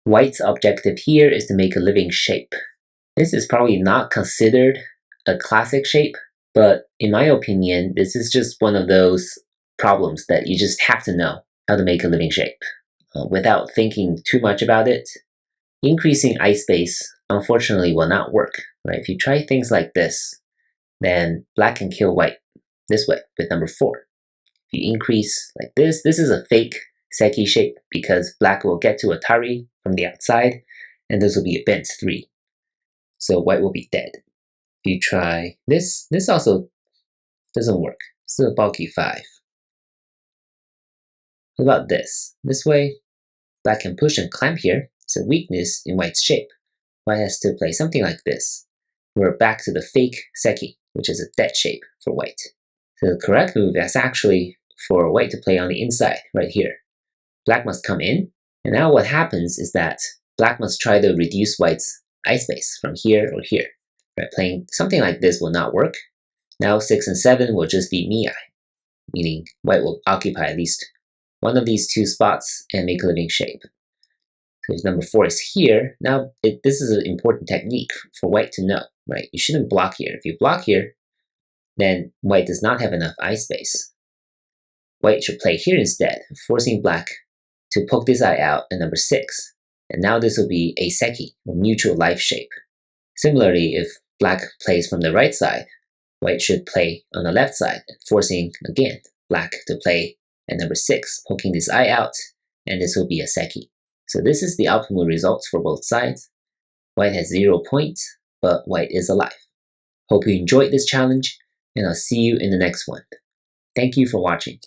White's objective here is to make a living shape. This is probably not considered a classic shape, but in my opinion, this is just one of those problems that you just have to know how to make a living shape. Without thinking too much about it, increasing ice space unfortunately will not work. Right? If you try things like this, then black can kill white this way with number 4. If you increase like this is a fake Seki shape because black will get to Atari from the outside, and this will be a bent 3. So white will be dead. If you try this also doesn't work. This is a bulky 5. What about this? This way, black can push and clamp here. It's a weakness in white's shape. White has to play something like this. We're back to the fake Seki, which is a dead shape for white. So the correct move is actually for white to play on the inside, right here. Black must come in, and now what happens is that black must try to reduce white's ice space from here or here. Right? Playing something like this will not work. Now 6 and 7 will just be miai, meaning white will occupy at least one of these 2 spots and make a living shape. So if number 4 is here, now this is an important technique for white to know, right? You shouldn't block here. If you block here, then white does not have enough ice space. White should play here instead, forcing black to poke this eye out at number 6. And now this will be a Seki, or neutral life shape. Similarly, if black plays from the right side, white should play on the left side, forcing, again, black to play at number 6, poking this eye out, and this will be a Seki. So this is the optimal results for both sides. White has 0 points, but white is alive. Hope you enjoyed this challenge, and I'll see you in the next one. Thank you for watching.